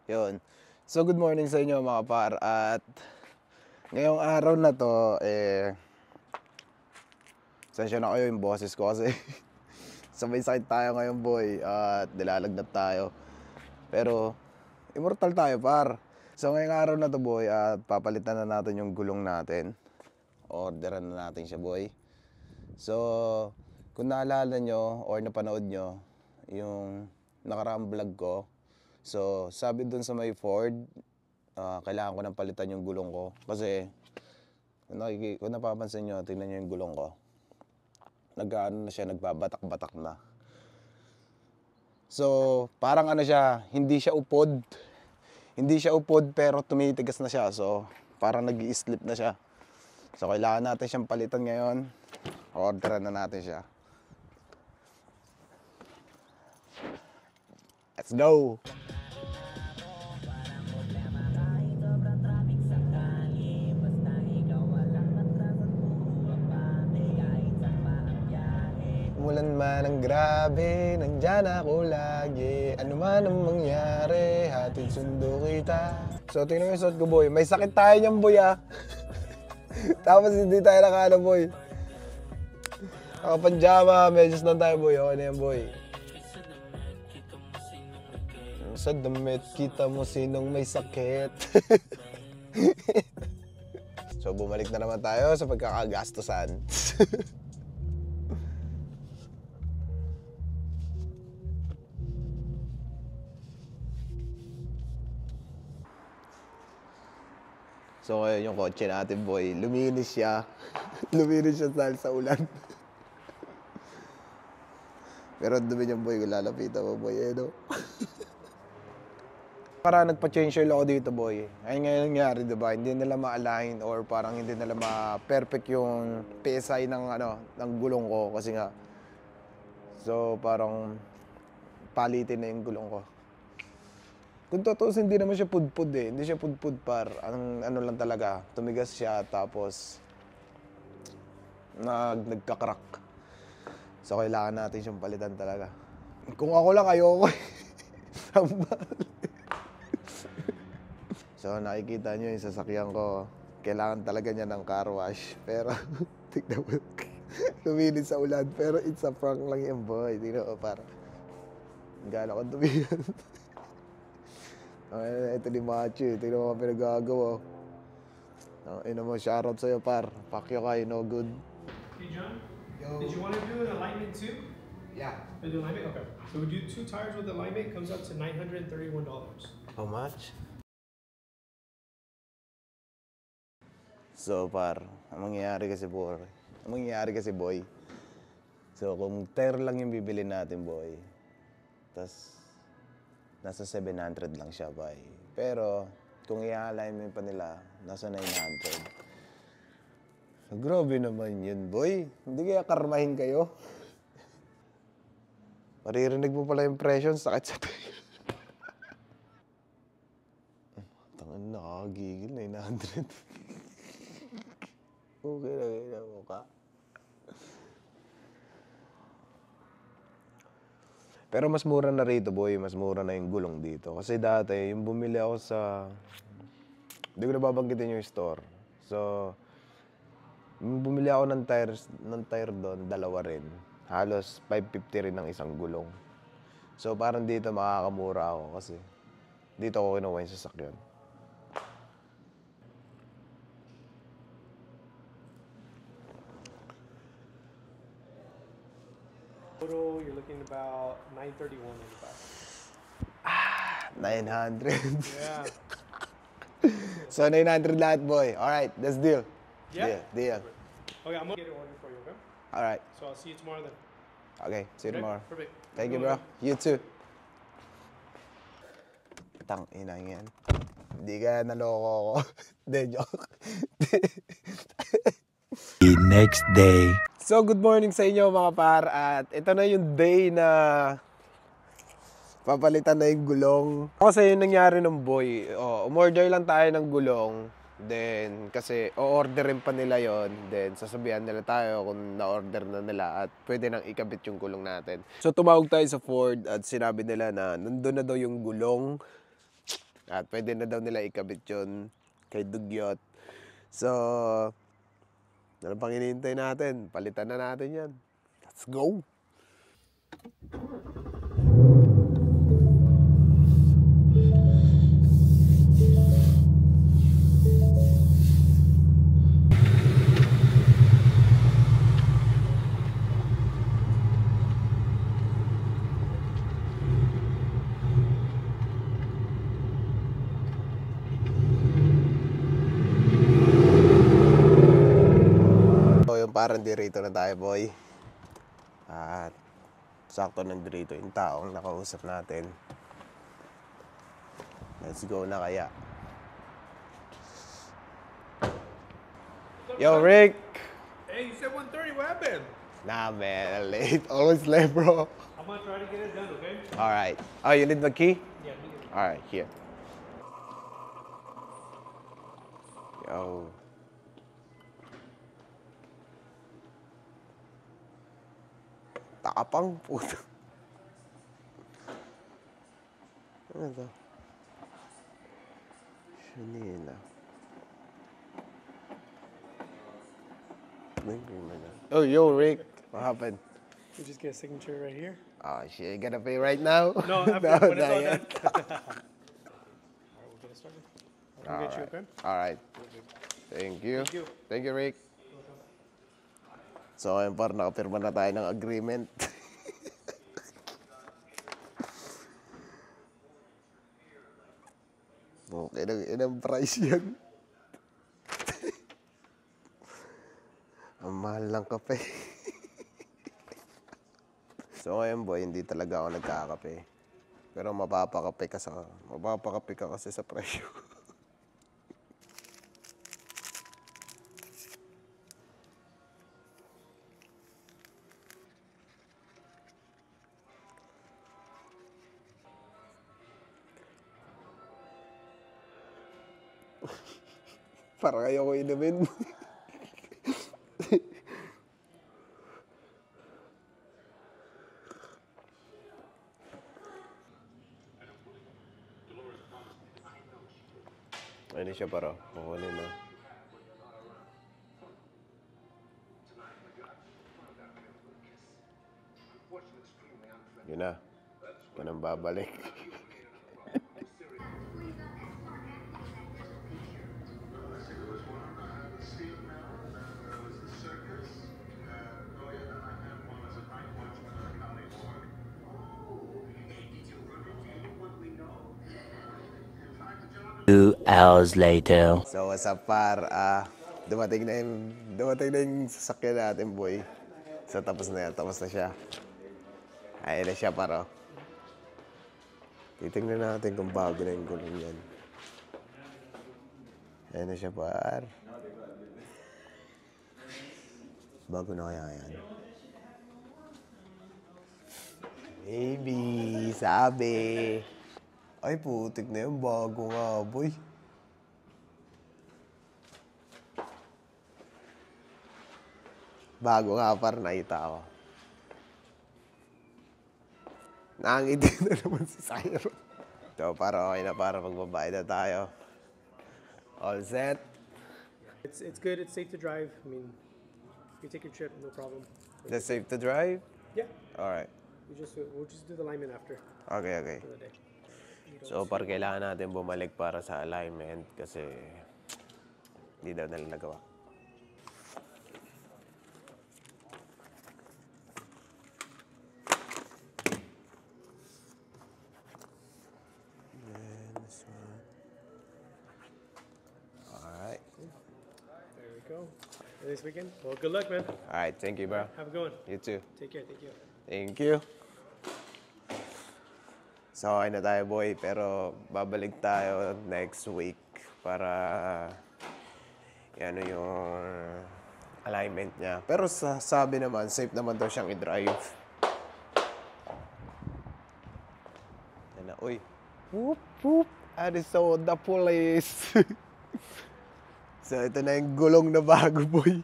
Yun. So, good morning sa inyo mga par. At ngayong araw na to, sensya na kayo yung boses ko kasi sabay sakit tayo ngayon boy at nilalagnat tayo. Pero, immortal tayo par. So, ngayong araw na to boy at papalitan na natin yung gulong natin. Orderan na natin siya boy. So, kung naalala nyo or napanood nyo yung nakaraang vlog ko, so, sabi dun sa may Ford, kailangan ko nang palitan yung gulong ko. Kasi, kung napapansin nyo, tingnan nyo yung gulong ko. Nag-ano na siya, nagbabatak-batak na. So, parang ano siya, hindi siya upod. Hindi siya upod pero tumitigas na siya. So, parang nag-i-slip na siya. So, kailangan natin siyang palitan ngayon. Orderan na natin siya. Let's go! Umulan man ang grabe, nandyan ako lagi. Ano man ang mangyari, hatid sundo kita. So, tingnan mo yung suot ko, boy. May sakit tayo niyan, boy, ah. Tapos hindi tayo nakaano, boy. Nakapanjama, medyas lang tayo, boy. Okay na yan, boy. Sa damit, kita mo sinong may sakit. So, bumalik na naman tayo sa pagkakagastusan. So, ngayon yung kotse natin, boy. Luminis siya. Luminis siya dahil sa ulan. Pero dumi niyang, boy. Kung lalapitan mo, boy. No? Para nagpa-change oil ako dito, boy. Ay ngayon nangyari, diba? Hindi nila ma-align or parang hindi nila ma-perfect yung PSI ng gulong ko. Kasi nga, so parang palitin na yung gulong ko. Kung totoo, hindi naman siya pudpud eh. Hindi siya pudpud par. Ano lang talaga, tumigas siya tapos nagka-crack. So kailangan natin siyang palitan talaga. Kung ako lang, ayoko. So nakikita nyo yung sasakyan ko. Kailangan talaga niya ng car wash. Pero tignan mo, luminis sa ulan. Pero it's a prank lang yan, boy. Tignan mo par. Gano'n ko tumigan. Ito ni Macho eh. Tignan mo pinagagawa. Ina mo, shoutout sa'yo par. Pakyo ka, you know good. Hey John, Yo. did you want to do an alignment too? Yeah. Do alignment? Okay. So we do 2 tires with alignment, comes up to $931. How much? So par, ang mangyayari kasi boy. So kung tire lang yung bibili natin boy, tas nasa 700 lang siya boy. Pero kung i-align pa nila, nasa 900. So, grabe naman yun boy. Hindi kaya karmahin kayo? Maririnig mo pala yung presyo, sakit sa tayo. Tangan na, nakakagigil, 900. Okay na kayo na mukha. Pero mas mura na rito, boy. Mas mura na yung gulong dito. Kasi dati, yung bumili ako sa... Hindi ko na babanggitin yung store. So, bumili ako ng tire doon, dalawa rin. Halos 550 rin ang isang gulong. So, parang dito makakamura ako kasi dito ako kinuha yung sasakyan. Total, you're looking about $931 in the back. 900. Yeah. So, 900 lahat, boy. Alright, that's deal. Yeah? Deal. Okay, I'm gonna get it ordered for you, okay? Alright. So I'll see you tomorrow then. Okay, see you Okay? tomorrow. Perfect. Thank you, bro. You too. Tang ina yan. Hindi ka naloko ako. Hindi, joke. The next day. So, good morning sa inyo mga par. At ito na yung day na papalitan na yung gulong. Kasi yung nangyari ng boy, umorder lang tayo ng gulong. Then, kasi o-orderin pa nila yon. Then, sasabihan nila tayo kung na-order na nila at pwede nang ikabit yung gulong natin. So, tumawag tayo sa Ford at sinabi nila na nandun na daw yung gulong. At pwede na daw nila ikabit yun kay Dugyot. So, ano pang hinihintay natin? Palitan na natin yan. Let's go! So, yung parang dirito na tayo, boy. At sakto nandito yung taong nakausap natin. Let's go na kaya. Yo, Rick! Hey, you said 1:30. What happened? Nah, man. Late. Always late, bro. I'm gonna try to get it done, okay? Alright. Oh, you need the key? Yeah, me too. Alright, here. Yo. Tapang puto. Ano to? Shanila. Oh, yo, Rick. What happened? We just get a signature right here. Oh, shit. You gonna pay right now? No, after when it's not all yet. done. All right, we'll get it started. I'll get you a pen. Alright. Thank you. Thank you. Thank you, Rick. So, ayun par, nakapirma na tayo ng agreement. Okay, inang price yan. Ang mahal ng kape. So, ngayon boy, hindi talaga ako nagkakape. Pero mapapakape ka kasi sa presyo. Parang ayoko inumin. Ayun siya para. Kukunin na. Yun na. Ka nang babalik. Two hours later. So, what's up, par? Dumating na yung sasakyan natin, boy. So, tapos na yan. Tapos na siya. Ayun na siya, paro. Titingnan natin kung bago na yung gulong yan. Ayun na siya, par. Bago na kaya yan. Maybe, sabi. Ay, putik na yun. Bago nga, boy. Bago nga, par. Nakita ako. Nakangiti na naman si Cyro. So, para okay na para magbabayad na tayo. All set? It's good. It's safe to drive. I mean, you take your trip, no problem. Is it safe to drive? Yeah. Alright. We'll just do the alignment after Okay. for the day. So, par kailangan natin bumalik para sa alignment kasi hindi daw nila nagawa. Alright. There we go. This weekend. Well, good luck, man. Alright, thank you, bro. Have a good one. You too. Take care. Thank you. Thank you. So, okay na tayo, boy. Pero babalik tayo next week para ano yung alignment niya. Pero sabi naman, safe naman daw siyang i-drive. Yan na, uy. Whoop, whoop. So, the police. So, ito na yung gulong na bago, boy.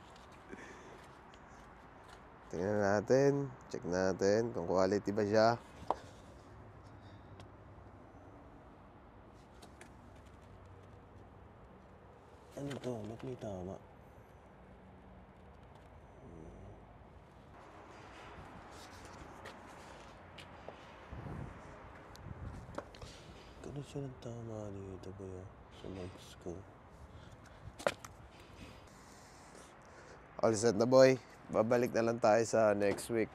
Tingnan natin. Check natin kung quality ba siya. Ano to? Ba't may tama? Ganun siya ng tama dito ba yun? Sa mags ko. All set na boy. Babalik na lang tayo sa next week.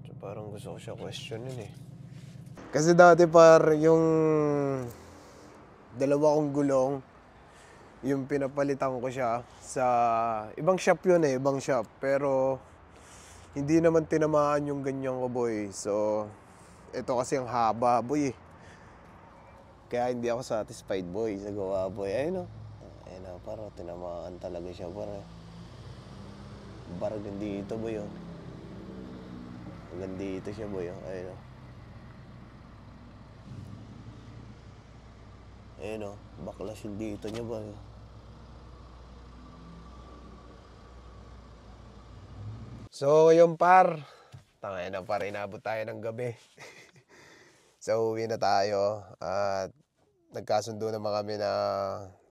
So, parang gusto ko siya questionin eh. Kasi dati par, yung dalawa kong gulong, yung pinapalitan ko siya sa ibang shop yun eh, ibang shop. Pero hindi naman tinamaan yung ganyan ko boy. So, ito kasi ang haba boy eh. Kaya hindi ako satisfied boy sa gawa boy. Ayun o. Ayun o, parang tinamaan talaga siya par. Parang dito boy o. Hanggang dito siya boy o. Ayun o. Ayun o, baklas yung dito niya boy. So, yung par. Tangay na par, inabot tayo ng gabi. So, uwi na tayo. At nagkasundo naman kami na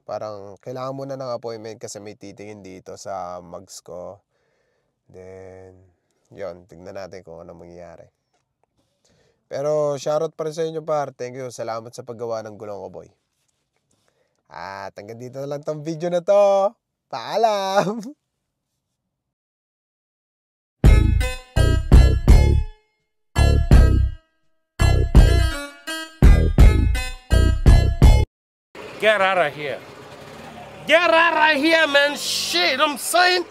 parang kailangan muna ng appointment kasi may titingin dito sa mags ko. Then, yon, tignan natin kung ano mangyayari. Pero, shoutout pa rin sa inyo par. Thank you. Salamat sa paggawa ng gulong ko boy. At hanggang dito na lang tong video na to. Paalam! Get out of here. Get out of here, man. Shit, I'm saying.